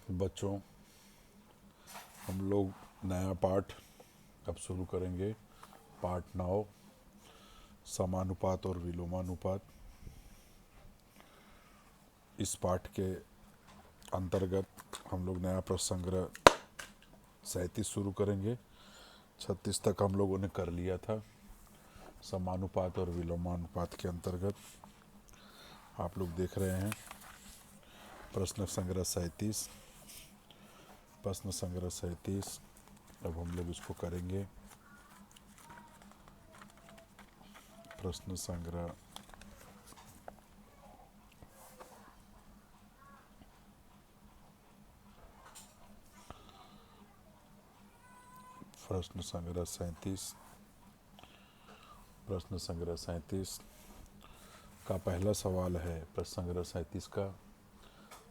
बच्चों, हम लोग नया पाठ अब शुरू करेंगे। पाठ 9, समानुपात और विलोमानुपात। इस पाठ के अंतर्गत हम लोग नया प्रश्न संग्रह 37 शुरू करेंगे। 36 तक हम लोगों ने कर लिया था। समानुपात और विलोमानुपात के अंतर्गत आप लोग देख रहे हैं प्रश्न संग्रह 37। प्रश्न संग्रह 37 अब हम लोग इसको करेंगे। प्रश्न संग्रह प्रश्न संग्रह 37 प्रश्न संग्रह 37 का पहला सवाल है। प्रश्न संग्रह 37 का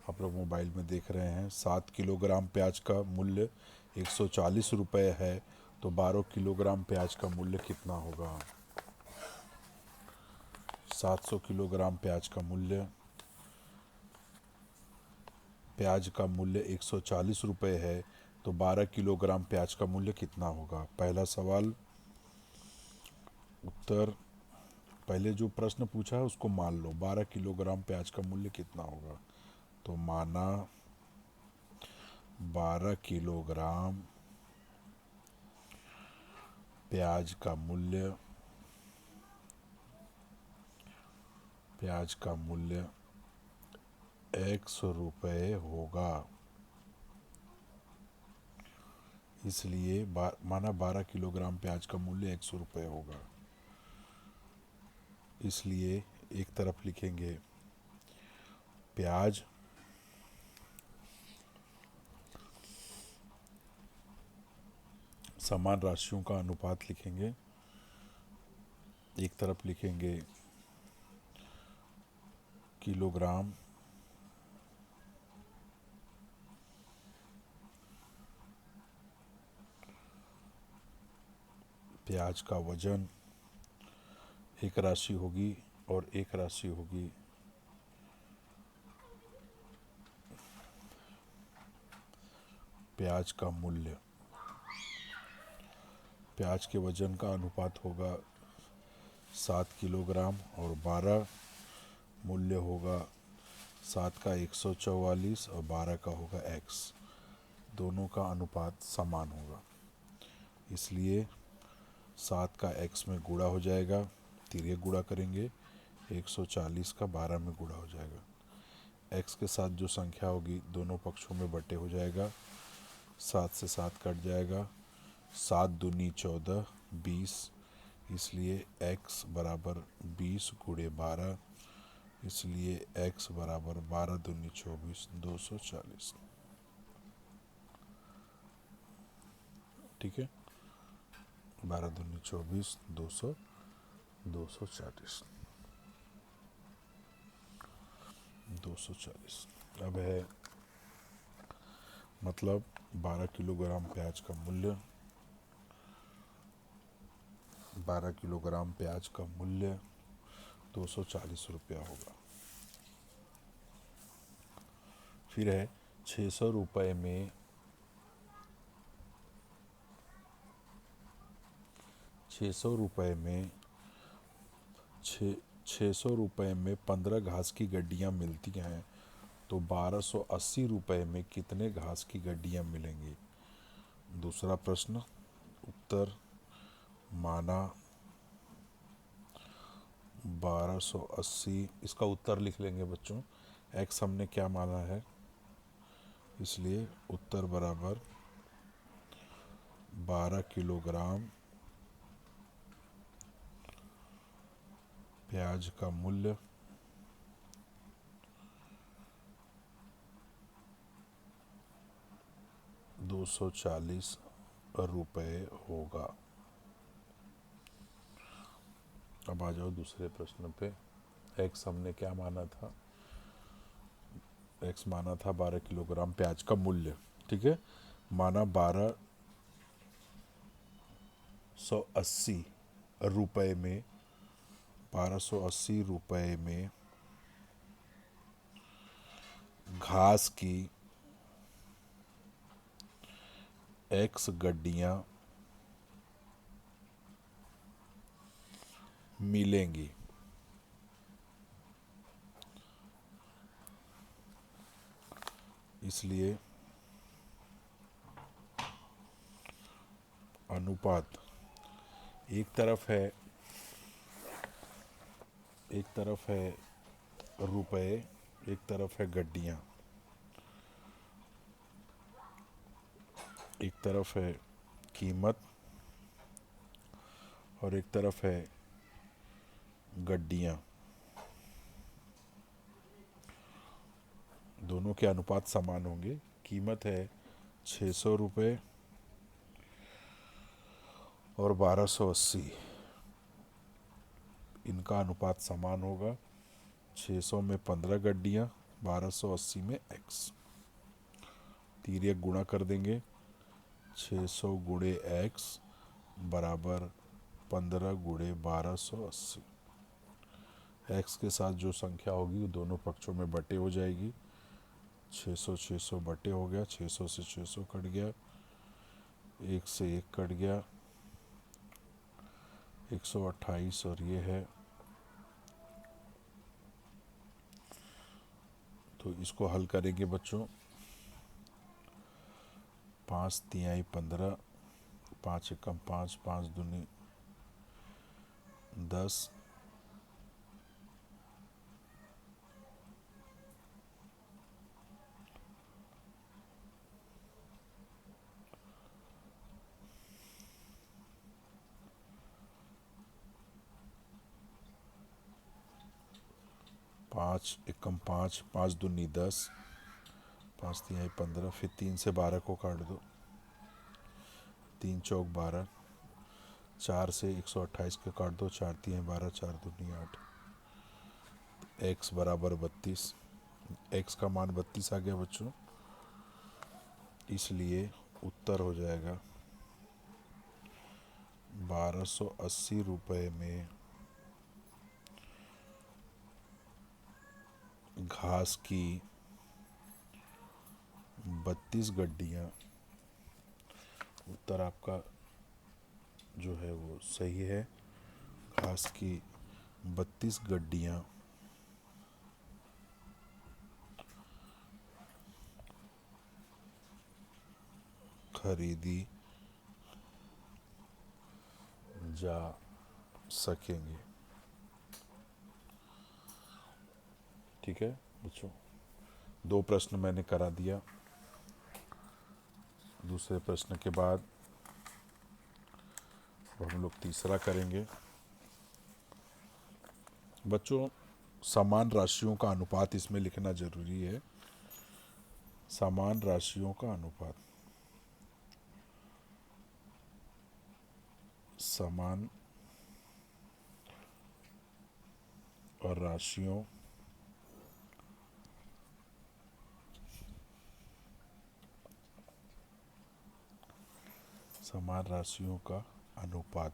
आप लोग मोबाइल में देख रहे हैं। 7 किलोग्राम प्याज का मूल्य 140 रुपये है, तो 12 किलोग्राम प्याज का मूल्य कितना होगा। 700 किलोग्राम प्याज का मूल्य 140 रुपये है, तो 12 किलोग्राम प्याज का मूल्य कितना होगा। पहला सवाल उत्तर, पहले जो प्रश्न पूछा है उसको मान लो। 12 किलोग्राम प्याज का मूल्य कितना होगा, तो माना 12 किलोग्राम प्याज का मूल्य 100 रुपये होगा। इसलिए माना 12 किलोग्राम प्याज का मूल्य 100 रुपये होगा। इसलिए एक तरफ लिखेंगे प्याज समान राशियों का अनुपात लिखेंगे। एक तरफ लिखेंगे किलोग्राम प्याज का वजन एक राशि होगी और एक राशि होगी प्याज का मूल्य। प्याज के वजन का अनुपात होगा 7 किलोग्राम और 12, मूल्य होगा 7 का 144 और 12 का होगा x। दोनों का अनुपात समान होगा, इसलिए 7 का x में गुणा हो जाएगा। तिर्यक गुणा करेंगे, 140 का 12 में गुणा हो जाएगा। x के साथ जो संख्या होगी दोनों पक्षों में बटे हो जाएगा। 7 से 7 कट जाएगा। 7 दूनी 14, 20, इसलिए x बराबर 20 गुणे 12, इसलिए x बराबर 12 दूनी 24, 240। ठीक है, 12 दूनी 24, 240। अब है मतलब 12 किलोग्राम प्याज का मूल्य 240 रुपया होगा। फिर है 600 रुपये में 600 रुपये में 15 घास की गड्डियाँ मिलती हैं, तो 1280 रुपये में कितने घास की गड्डियाँ मिलेंगी। दूसरा प्रश्न उत्तर, माना 1280, इसका उत्तर लिख लेंगे बच्चों। x हमने क्या माना है, इसलिए उत्तर बराबर 12 किलोग्राम प्याज का मूल्य 240 रुपये होगा। अब आ जाओ दूसरे प्रश्न पे। x हमने क्या माना था, x माना था 12 किलोग्राम प्याज का मूल्य। ठीक है, माना 1280 रुपये में 1280 रुपये में घास की एक्स गड्डियां मिलेंगी। इसलिए अनुपात एक तरफ है रुपए, एक तरफ है गड्डियां, एक तरफ है कीमत और एक तरफ है गड्डियां। दोनों के अनुपात समान होंगे। कीमत है 600 रुपये और 1280, इनका अनुपात समान होगा। 600 में 15 गड्डियाँ, 1280 में एक्स। तिर्यक गुणा कर देंगे। 600 गुणे एक्स बराबर 15 गुणे 1280। एक्स के साथ जो संख्या होगी वो दोनों पक्षों में बटे हो जाएगी। 600 बटे हो गया, 600 से 600 कट गया, 1 से 1 कट गया, 128 और ये है। तो इसको हल करेंगे बच्चों। 5 तिहाई 15, 5 एकम 5, 5 दूनी 10, 5 एकम 5, 5 दूनी 10, 5 तिहाई 15, फिर 3 से 12 को काट दो, 3 चौक 12, 4 से 128 के काट दो, 4 तिहाई 12, 4 दूनी 8। एक्स बराबर 32। एक्स का मान 32 आ गया बच्चों, इसलिए उत्तर हो जाएगा 1280 रुपये में घास की 32 गड्डियाँ। उत्तर आपका जो है वो सही है। घास की 32 गड्डियाँ खरीदी जा सकेंगे। ठीक है बच्चों, 2 प्रश्न मैंने करा दिया। दूसरे प्रश्न के बाद अब हम लोग तीसरा करेंगे। बच्चों, समान राशियों का अनुपात इसमें लिखना जरूरी है। समान राशियों का अनुपात, समान और राशियों समान राशियों का अनुपात,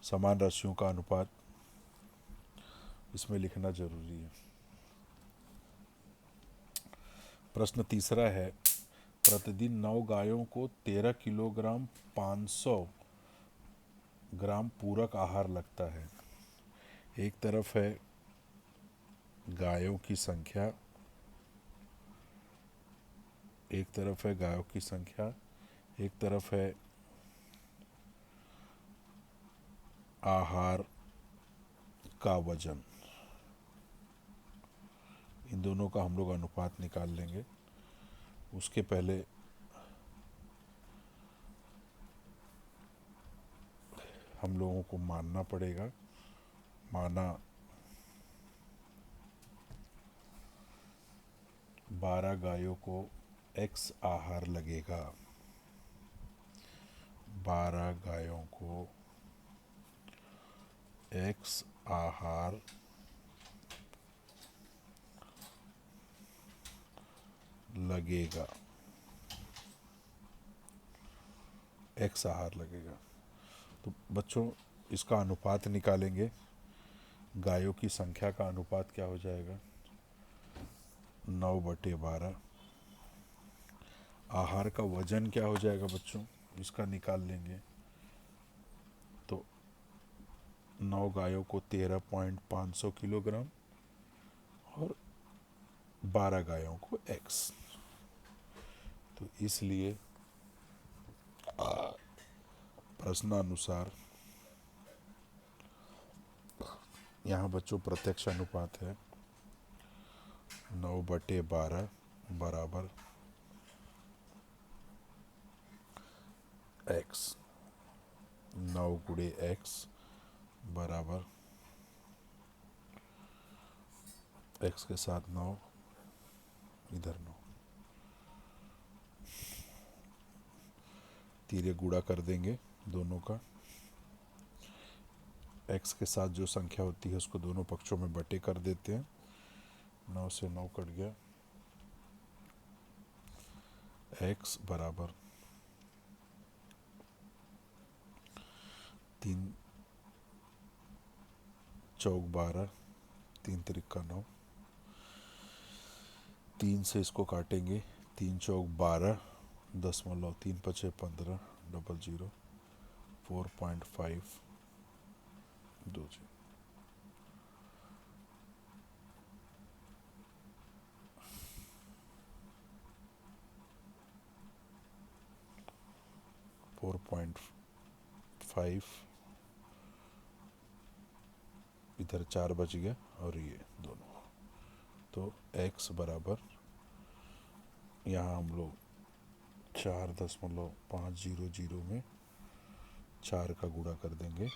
समान राशियों का अनुपात इसमें लिखना जरूरी है। प्रश्न तीसरा है, प्रतिदिन 9 गायों को 13 किलोग्राम 500 ग्राम पूरक आहार लगता है। एक तरफ है गायों की संख्या, एक तरफ है गायों की संख्या, एक तरफ है आहार का वजन। इन दोनों का हम लोग अनुपात निकाल लेंगे। उसके पहले हम लोगों को मानना पड़ेगा। माना 12 गायों को एक्स आहार लगेगा। 12 गायों को एक्स आहार लगेगा, एक्स आहार लगेगा। तो बच्चों, इसका अनुपात निकालेंगे। गायों की संख्या का अनुपात क्या हो जाएगा? 9/12। आहार का वजन क्या हो जाएगा बच्चों, इसका निकाल लेंगे। तो 9 गायों को 13.500 किलोग्राम और 12 गायों को एक्स। तो इसलिए प्रश्नानुसार यहाँ बच्चों प्रत्यक्ष अनुपात है 9/12 बराबर एक्स। 9 × एक्स बराबर एक्स के साथ 9, इधर 9, तीरे गुणा कर देंगे दोनों का। एक्स के साथ जो संख्या होती है उसको दोनों पक्षों में बटे कर देते हैं। 9 से 9 कट गया। एक्स बराबर 3 चौक 12, 3 त्रिका 9, 3 से इसको काटेंगे, 3 चौक 12, 0.3 × 5 = 15, 00, 4.5 20। फोर पॉइंट फाइव, इधर 4 बच गया और ये दोनों। तो x बराबर यहाँ हम लोग 4.500 में 4 का गुणा कर देंगे,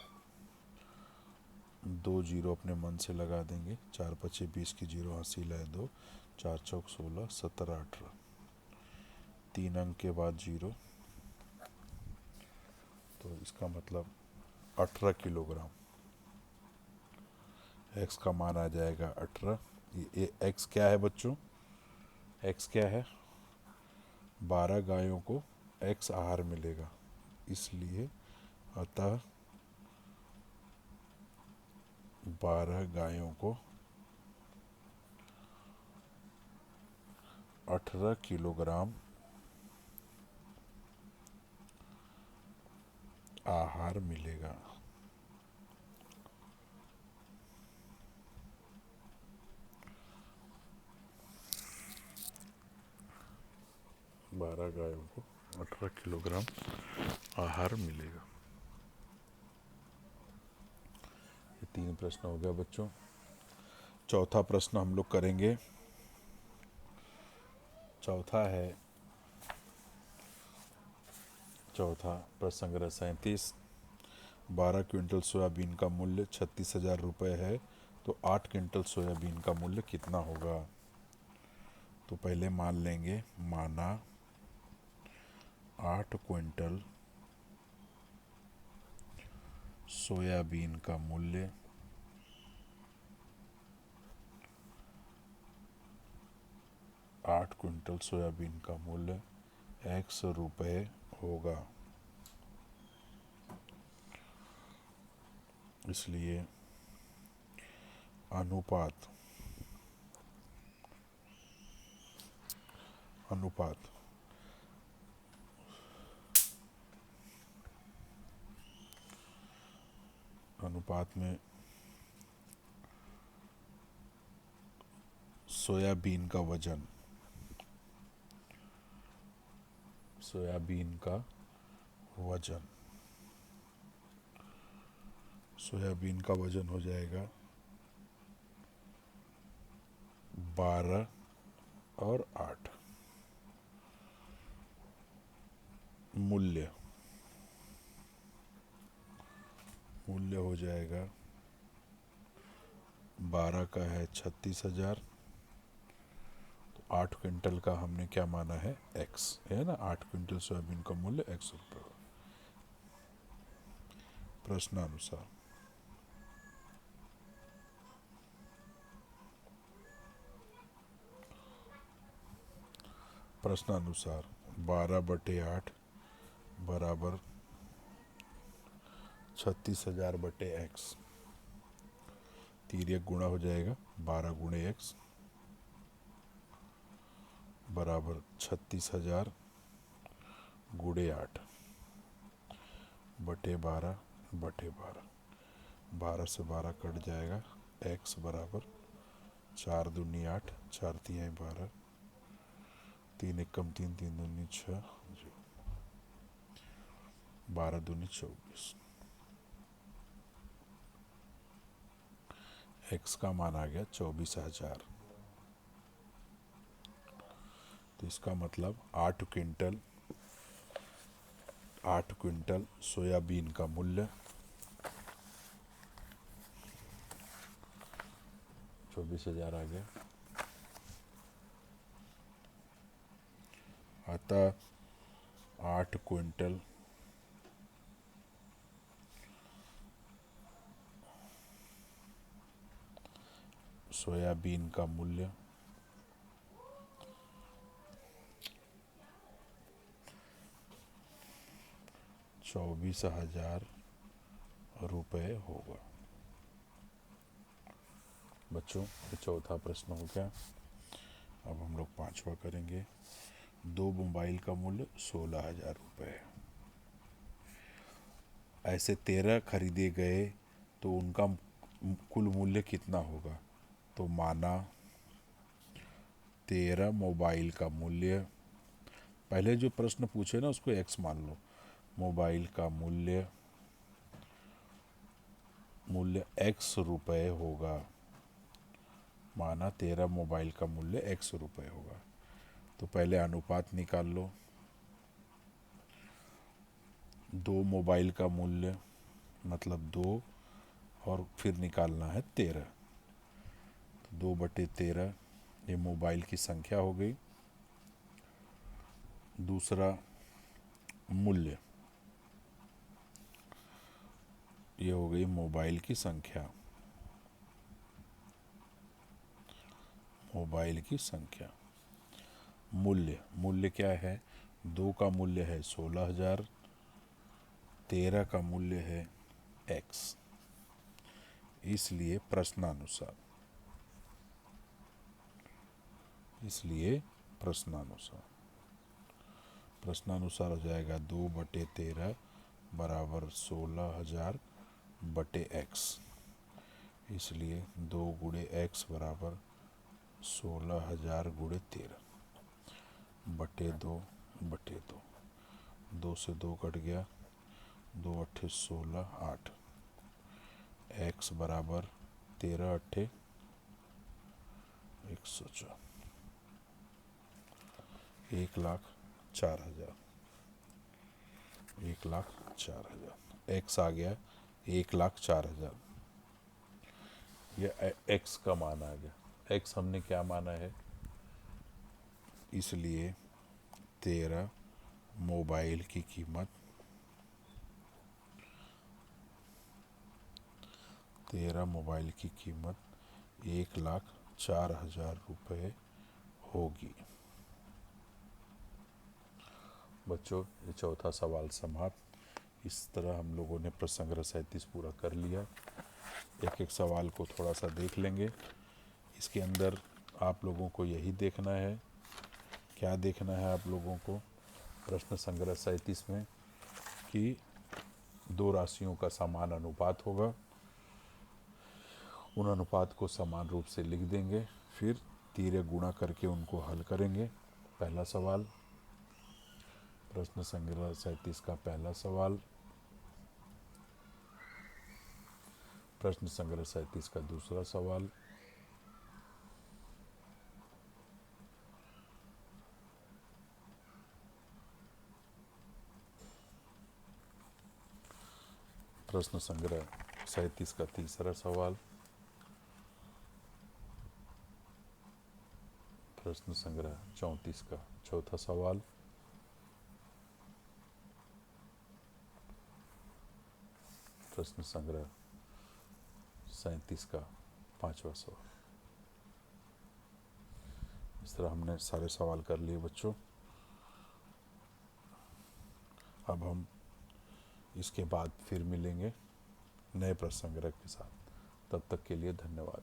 2 जीरो अपने मन से लगा देंगे। 4 × 5 = 20 की जीरो हासिल है 2, 4 चौक 16, 17 18, 3 अंक के बाद जीरो। तो इसका मतलब 18 किलोग्राम एक्स का मान आ जाएगा 18। ये एक्स क्या है बच्चों, एक्स क्या है, 12 गायों को एक्स आहार मिलेगा, इसलिए अतः 12 गायों को 18 किलोग्राम आहार मिलेगा। बारह गायों को 18 किलोग्राम आहार मिलेगा। ये 3 प्रश्न हो गया बच्चों। चौथा प्रश्न हम लोग करेंगे। चौथा प्रश्न संग्रह 37। 12 क्विंटल सोयाबीन का मूल्य 36,000 रुपये है, तो 8 क्विंटल सोयाबीन का मूल्य कितना होगा। तो पहले मान लेंगे, माना 8 क्विंटल सोयाबीन का मूल्य 8 क्विंटल सोयाबीन का मूल्य x रुपये होगा। इसलिए अनुपात में सोयाबीन का वजन सोयाबीन का वजन हो जाएगा 12 और 8। मूल्य हो जाएगा 12 का है 36,000, तो 8 क्विंटल का हमने क्या माना है, x है ना। 8 क्विंटल सोयाबीन का मूल्य x रुपये। प्रश्नानुसार प्रश्नानुसार 12/8 बराबर 36,000/x। तिर्यक गुणा हो जाएगा 12 × x बराबर 36,000 गुड़े 8 बटे 12 बटे 12, 12 से 12 कट जाएगा, x बराबर 4 दूनी 8, 4 तिहाई 12, 3 एकम 3, 3 दूनी 6, 12 दूनी 24। x का मान आ गया 24,000। तो इसका मतलब 8 क्विंटल सोयाबीन का मूल्य 24,000 आ गया। अतः 8 क्विंटल सोयाबीन का मूल्य 24,000 रुपये होगा। बच्चों, ये चौथा प्रश्न हो गया। अब हम लोग पांचवा करेंगे। 2 मोबाइल का मूल्य 16,000 रुपये है। ऐसे 13 खरीदे गए तो उनका कुल मूल्य कितना होगा? तो माना 13 मोबाइल का मूल्य, पहले जो प्रश्न पूछे ना उसको x मान लो। मोबाइल का मूल्य x रुपये होगा। माना 13 मोबाइल का मूल्य x रुपये होगा। तो पहले अनुपात निकाल लो। 2 मोबाइल का मूल्य मतलब 2 और फिर निकालना है 13। तो 2 बटे 13 ये मोबाइल की संख्या हो गई। दूसरा मूल्य, ये हो गई मोबाइल की संख्या। मोबाइल की संख्या। मूल्य क्या है? 2 का मूल्य है 16,000, 13 का मूल्य है x। इसलिए प्रश्नानुसार हो जाएगा 2 बटे 13 बराबर 16,000 बटे x। इसलिए 2 गुणे x बराबर 16,000 गुणे 13 बटे 2 बटे 2। 2 से 2 कट गया, 2 अट्ठे 16, 8। x बराबर 13 अट्ठे 104, 1,04,000। 1,04,000 x आ गया 1,04,000। यह x का मान आ गया। x हमने क्या माना है? इसलिए 13 मोबाइल की कीमत 1,04,000 रुपये होगी। बच्चों, ये चौथा सवाल समाप्त। इस तरह हम लोगों ने प्रश्न संग्रह 37 पूरा कर लिया। एक एक सवाल को थोड़ा सा देख लेंगे। इसके अंदर आप लोगों को यही देखना है, क्या देखना है आप लोगों को प्रश्न संग्रह 37 में, कि 2 राशियों का समान अनुपात होगा। उन अनुपात को समान रूप से लिख देंगे, फिर तिर्य गुणा करके उनको हल करेंगे। पहला सवाल, प्रश्न संग्रह 37 का पहला सवाल। प्रश्न संग्रह 37 का दूसरा सवाल। प्रश्न संग्रह 37 का तीसरा सवाल। प्रश्न संग्रह 34 का चौथा सवाल। प्रश्न संग्रह 37 का पांचवा सवाल। इस तरह हमने सारे सवाल कर लिए बच्चों। अब हम इसके बाद फिर मिलेंगे नए प्रश्न संग्रह के साथ। तब तक के लिए धन्यवाद।